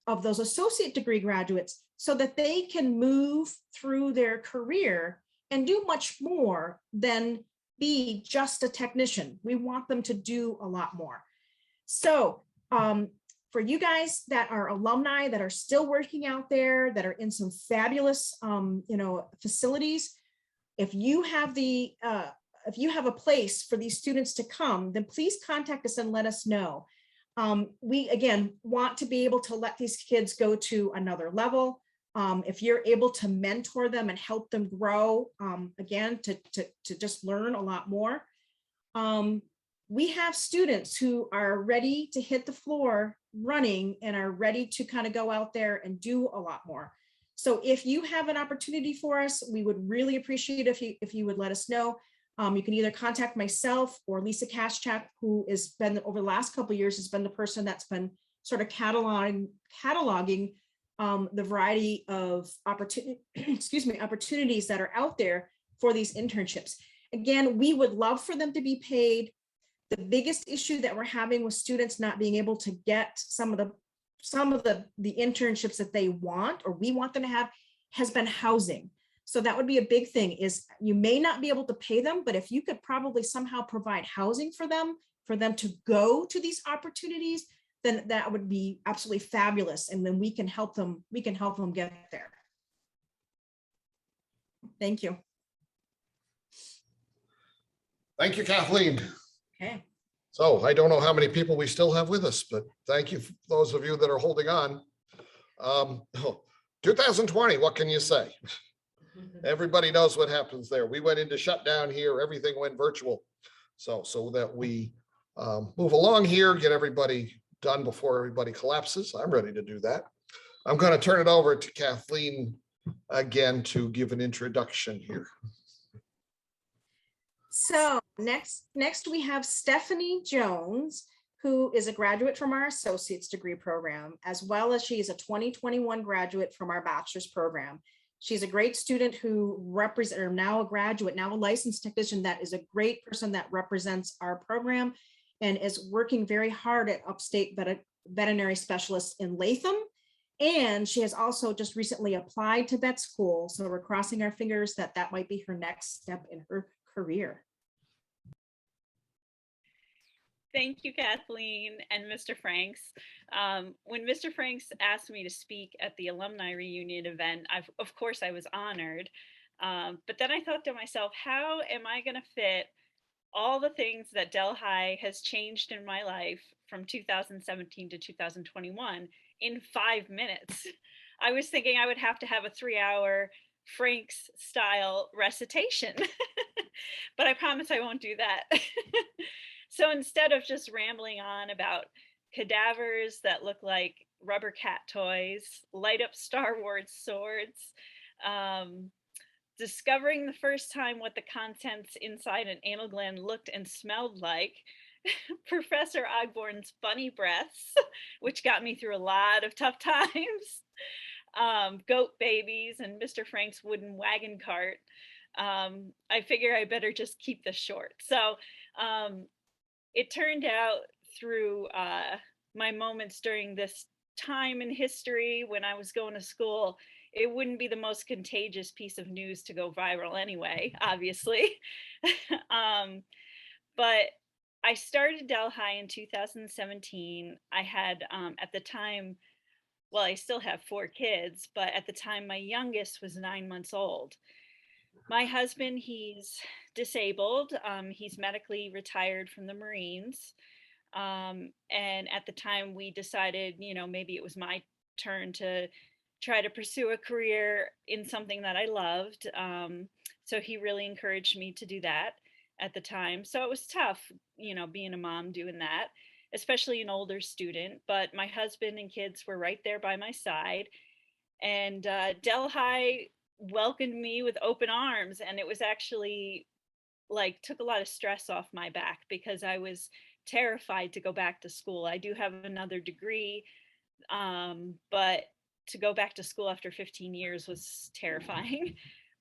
of those associate degree graduates, so that they can move through their career and do much more than be just a technician. We want them to do a lot more. So for you guys that are alumni, that are still working out there, that are in some fabulous facilities, if you have a place for these students to come, then please contact us and let us know. We, again, want to be able to let these kids go to another level. If you're able to mentor them and help them grow, again, to just learn a lot more. We have students who are ready to hit the floor running and are ready to kind of go out there and do a lot more. So if you have an opportunity for us, we would really appreciate if you would let us know. You can either contact myself or Lisa Kaschak, who has been, over the last couple of years, has been the person that's been sort of cataloging the variety of opportunities that are out there for these internships. Again, we would love for them to be paid. The biggest issue that we're having with students not being able to get some of the internships that they want, or we want them to have, has been housing. So that would be a big thing, is you may not be able to pay them, but if you could probably somehow provide housing for them to go to these opportunities, then that would be absolutely fabulous. And then we can help them get there. Thank you. Thank you, Kathleen. Okay. So I don't know how many people we still have with us, but thank you for those of you that are holding on. 2020, what can you say? Everybody knows what happens there. We went into shutdown here. Everything went virtual. So that we move along here, get everybody done before everybody collapses. I'm ready to do that. I'm going to turn it over to Kathleen again to give an introduction here. So next we have Stephanie Jones, who is a graduate from our associate's degree program, as well as she is a 2021 graduate from our bachelor's program. She's a great student who represents, or now a graduate, now a licensed technician, that is a great person that represents our program and is working very hard at upstate veterinary specialists in Latham. And she has also just recently applied to vet school. So we're crossing our fingers that that might be her next step in her career. Thank you, Kathleen and Mr. Franks. When Mr. Franks asked me to speak at the Alumni Reunion event, of course I was honored. But then I thought to myself, how am I going to fit all the things that Delhi has changed in my life from 2017 to 2021 in 5 minutes? I was thinking I would have to have a 3-hour Franks style recitation, but I promise I won't do that. So instead of just rambling on about cadavers that look like rubber cat toys, light up Star Wars swords, discovering the first time what the contents inside an anal gland looked and smelled like, Professor Ogborn's bunny breaths, which got me through a lot of tough times, goat babies, and Mr. Frank's wooden wagon cart, I figure I better just keep this short. So it turned out through my moments during this time in history when I was going to school, it wouldn't be the most contagious piece of news to go viral anyway, obviously. But I started Delhi in 2017. I had, at the time, well, I still have 4 kids, but at the time my youngest was 9 months old. My husband, he's disabled. He's medically retired from the Marines. And at the time we decided, you know, maybe it was my turn to try to pursue a career in something that I loved. So he really encouraged me to do that at the time. So it was tough, you know, being a mom doing that, especially an older student, but my husband and kids were right there by my side. And Delhi welcomed me with open arms, and it was actually like took a lot of stress off my back because I was terrified to go back to school. I do have another degree, but to go back to school after 15 years was terrifying.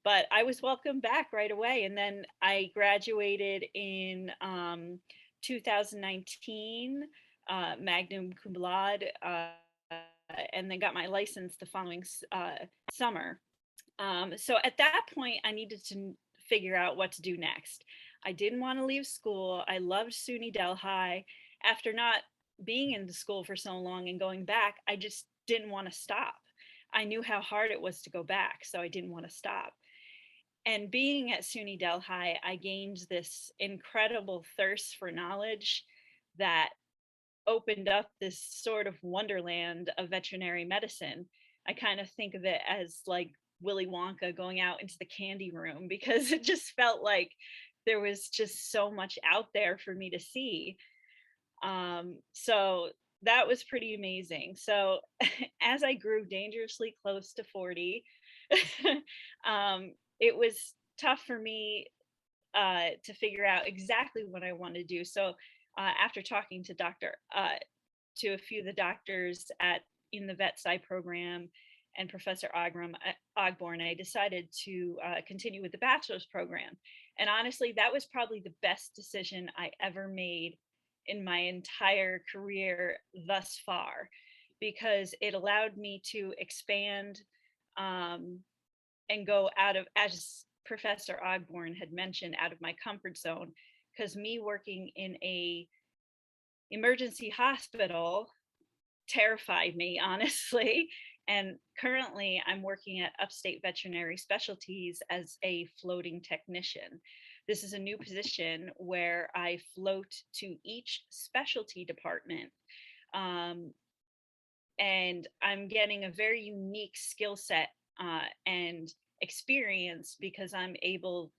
But I was welcomed back right away. And then I graduated in 2019, magna cum laude, and then got my license the following summer. So at that point, I needed to figure out what to do next. I didn't want to leave school. I loved SUNY Delhi. After not being in the school for so long and going back, I just didn't want to stop. I knew how hard it was to go back, so I didn't want to stop. And being at SUNY Delhi, I gained this incredible thirst for knowledge that opened up this sort of wonderland of veterinary medicine. I kind of think of it as like Willy Wonka going out into the candy room, because it just felt like there was just so much out there for me to see. So that was pretty amazing. So as I grew dangerously close to 40, it was tough for me to figure out exactly what I wanted to do. So after talking to to a few of the doctors in the Vet Sci program and Professor Ogborn, I decided to continue with the bachelor's program. And honestly, that was probably the best decision I ever made in my entire career thus far, because it allowed me to expand and go out of, as Professor Ogborn had mentioned, out of my comfort zone. Because me working in a emergency hospital terrified me, honestly. And currently I'm working at Upstate Veterinary Specialties as a floating technician. This is a new position where I float to each specialty department. And I'm getting a very unique skill set and experience, because I'm able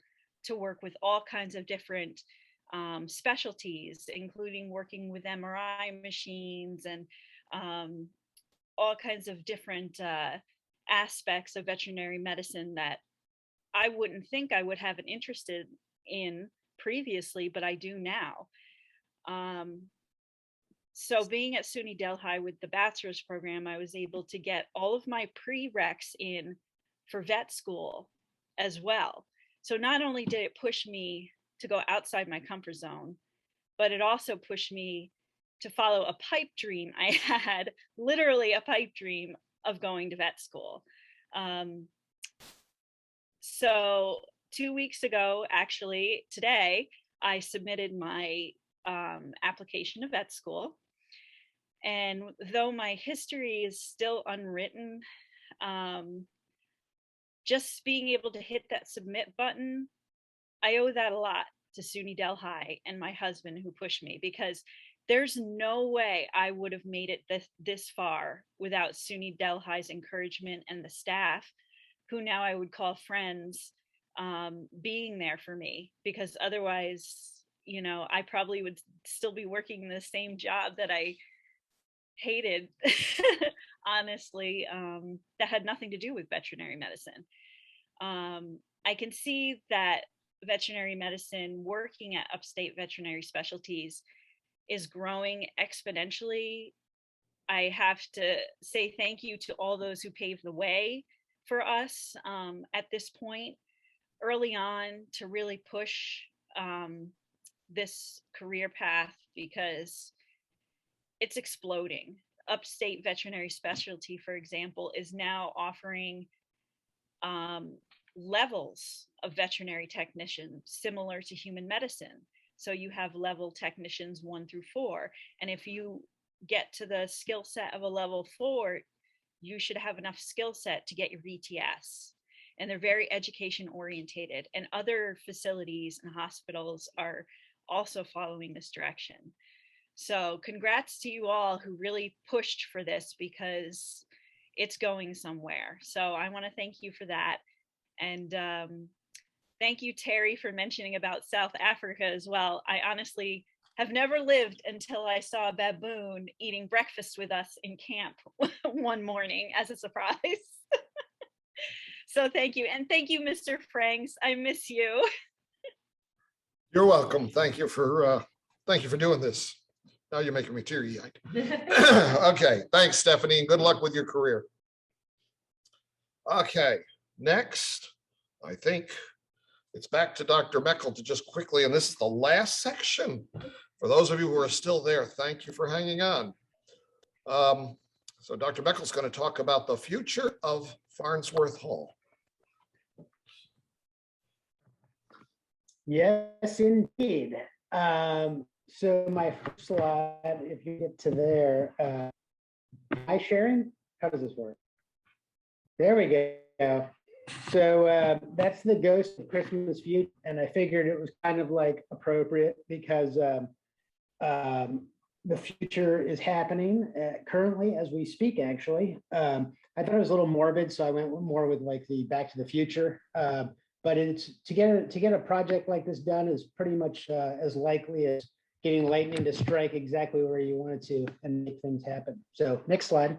to work with all kinds of different specialties, including working with MRI machines and all kinds of different aspects of veterinary medicine that I wouldn't think I would have an interest in previously, but I do now. So being at SUNY Delhi with the bachelor's program, I was able to get all of my prereqs in for vet school as well. So not only did it push me to go outside my comfort zone, but it also pushed me to follow a pipe dream I had, literally a pipe dream of going to vet school. So 2 weeks ago, actually today, I submitted my application to vet school. And though my history is still unwritten, just being able to hit that submit button, I owe that a lot to SUNY Delhi and my husband who pushed me, because there's no way I would have made it this far without SUNY Delhi's encouragement and the staff, who now I would call friends, being there for me, because otherwise, you know, I probably would still be working the same job that I hated, honestly, that had nothing to do with veterinary medicine. I can see that veterinary medicine, working at Upstate Veterinary Specialties, is growing exponentially. I have to say thank you to all those who paved the way for us at this point early on to really push this career path, because it's exploding. Upstate Veterinary Specialty, for example, is now offering levels of veterinary technician similar to human medicine. So you have level technicians 1 through 4. And if you get to the skill set of a level 4, you should have enough skill set to get your VTS. And they're very education orientated. And other facilities and hospitals are also following this direction. So congrats to you all who really pushed for this, because it's going somewhere. So I want to thank you for that. And thank you, Terry, for mentioning about South Africa as well. I honestly have never lived until I saw a baboon eating breakfast with us in camp one morning as a surprise. So thank you. And thank you, Mr. Franks. I miss you. You're welcome. Thank you for doing this. Now you're making me teary-eyed. Okay, thanks, Stephanie, and good luck with your career. Okay, next, I think it's back to Dr. Meckel to just quickly, and this is the last section. For those of you who are still there, thank you for hanging on. So Dr. Meckel is going to talk about the future of Farnsworth Hall. Yes, indeed. So my first slide, if you get to there, hi, Sharon. How does this work? There we go. So that's the ghost of Christmas View, and I figured it was kind of like appropriate because the future is happening currently as we speak. Actually, I thought it was a little morbid, so I went more with like the Back to the Future. But it's to get a project like this done is pretty much as likely as getting lightning to strike exactly where you want it to and make things happen. So next slide.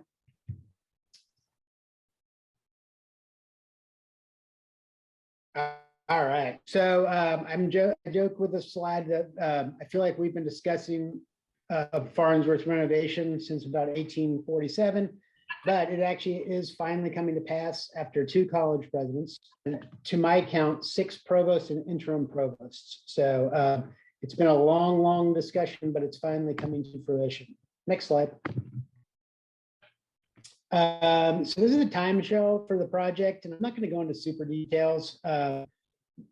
All right. So I joke with the slide that I feel like we've been discussing Farnsworth renovation since about 1847, but it actually is finally coming to pass after 2 college presidents, and to my count, 6 provosts and interim provosts. So it's been a long discussion, but it's finally coming to fruition. Next slide. So this is a time show for the project, and I'm not going to go into super details.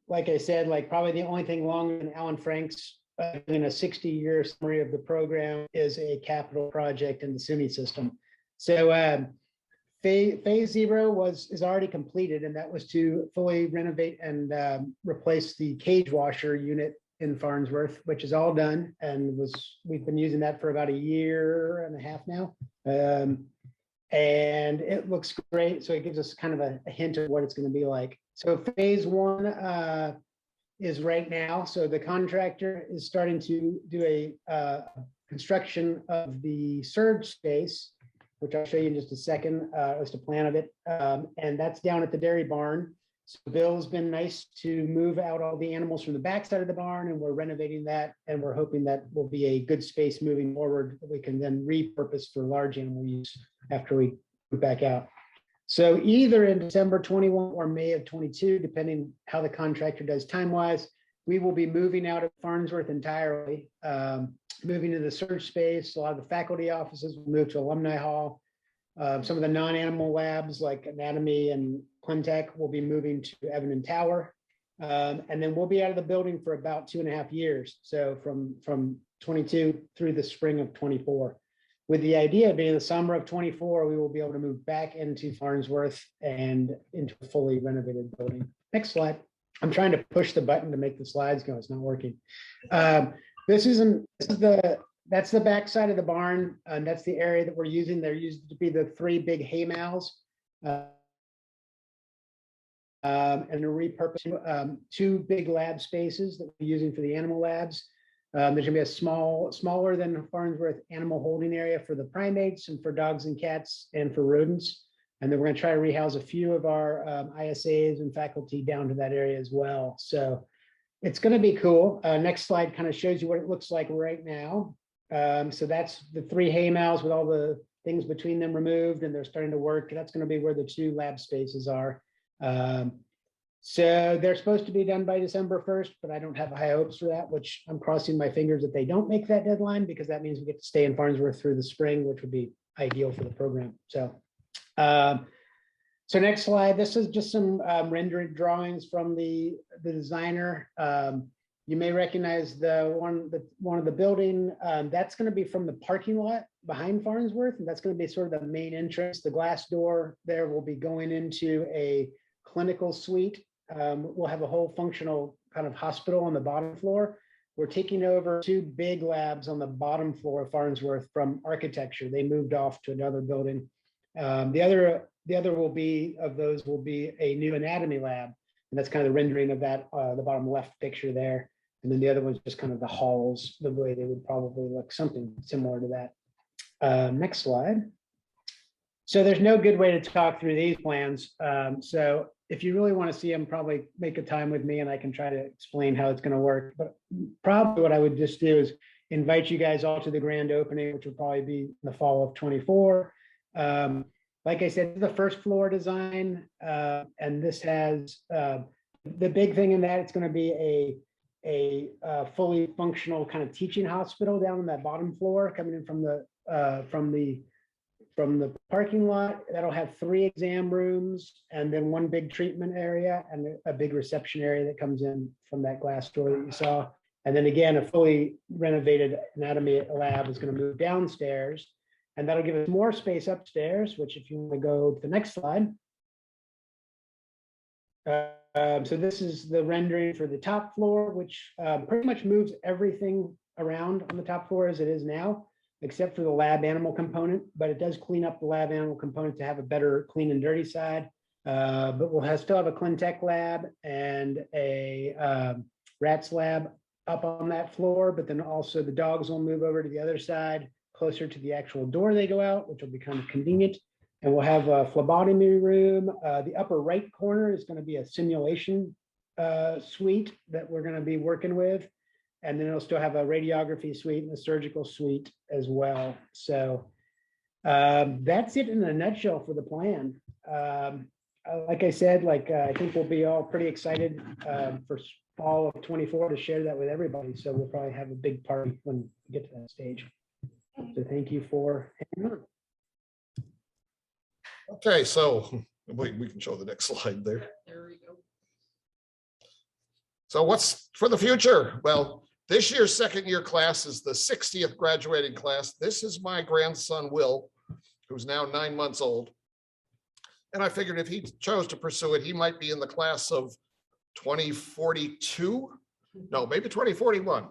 Like I said, like probably the only thing longer than Alan Frank's in a 60-year summary of the program is a capital project in the SUNY system. So phase 0 is already completed, and that was to fully renovate and replace the cage washer unit in Farnsworth, which is all done, and we've been using that for about 1.5 years now. And it looks great. So it gives us kind of a hint of what it's going to be like. So phase 1 is right now. So the contractor is starting to do a construction of the surge space, which I'll show you in just a second, just a plan of it. And that's down at the dairy barn. So Bill's been nice to move out all the animals from the backside of the barn, and we're renovating that, and we're hoping that will be a good space moving forward that we can then repurpose for large animal use after we move back out. So either in December 21 or May of 22, depending how the contractor does time-wise, we will be moving out of Farnsworth entirely, moving to the search space. A lot of the faculty offices will move to Alumni Hall. Some of the non-animal labs like anatomy and Clintech will be moving to Evan Tower. And then we'll be out of the building for about 2.5 years. So from 22 through the spring of 24. With the idea being the summer of 24, we will be able to move back into Farnsworth and into a fully renovated building. Next slide. I'm trying to push the button to make the slides go. It's not working. That's the back side of the barn, and that's the area that we're using. There used to be the 3 big hay mows, and to repurpose 2 big lab spaces that we're using for the animal labs. There's gonna be a smaller than Farnsworth animal holding area for the primates and for dogs and cats and for rodents. And then we're gonna try to rehouse a few of our ISAs and faculty down to that area as well. So it's gonna be cool. Next slide kind of shows you what it looks like right now. So that's the 3 hay mows with all the things between them removed, and they're starting to work. That's gonna be where the 2 lab spaces are. So they're supposed to be done by December 1st, but I don't have high hopes for that, which I'm crossing my fingers that they don't make that deadline, because that means we get to stay in Farnsworth through the spring, which would be ideal for the program. So next slide, this is just some rendering drawings from the designer. You may recognize one of the building. That's going to be from the parking lot behind Farnsworth, and that's going to be sort of the main entrance. The glass door there will be going into a clinical suite. We'll have a whole functional kind of hospital on the bottom floor. We're taking over 2 big labs on the bottom floor of Farnsworth from architecture. They moved off to another building. The other will be a new anatomy lab, and that's kind of the rendering of that, the bottom left picture there. And then the other one's just kind of the halls, the way they would probably look, something similar to that. Next slide. So there's no good way to talk through these plans. So if you really want to see them, probably make a time with me and I can try to explain how it's going to work. But probably what I would just do is invite you guys all to the grand opening, which will probably be in the fall of 24. Like I said, the first floor design, and this has the big thing in that it's going to be a fully functional kind of teaching hospital down on that bottom floor, coming in from the parking lot. That'll have 3 exam rooms and then 1 big treatment area and a big reception area that comes in from that glass door that you saw. And then again, a fully renovated anatomy lab is going to move downstairs, and that'll give us more space upstairs, which if you want to go to the next slide. So this is the rendering for the top floor, which pretty much moves everything around on the top floor as it is now, except for the lab animal component, but it does clean up the lab animal component to have a better clean and dirty side. But we'll still have a Clintech lab and a rats lab up on that floor, but then also the dogs will move over to the other side, closer to the actual door they go out, which will be kind of convenient. And we'll have a phlebotomy room. The upper right corner is going to be a simulation suite that we're going to be working with. And then it'll still have a radiography suite and a surgical suite as well. So that's it in a nutshell for the plan. Like I said, I think we'll be all pretty excited for fall of 24 to share that with everybody. So we'll probably have a big party when we get to that stage. So thank you for hanging on. Okay, so we can show the next slide there. There we go. So what's for the future? Well, this year's second-year class is the 60th graduating class. This is my grandson, Will, who's now 9 months old. And I figured if he chose to pursue it, he might be in the class of 2042. No, maybe 2041.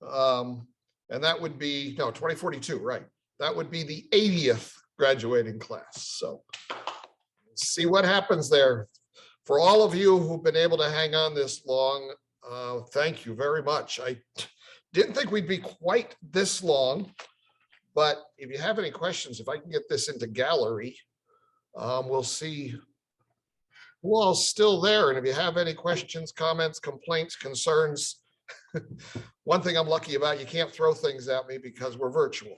And that would be, no, 2042, right? That would be the 80th graduating class. So see what happens there. For all of you who've been able to hang on this long, thank you very much. I didn't think we'd be quite this long, but if you have any questions, if I can get this into gallery, we'll see who all's still there? And if you have any questions, comments, complaints, concerns, one thing I'm lucky about, you can't throw things at me because we're virtual.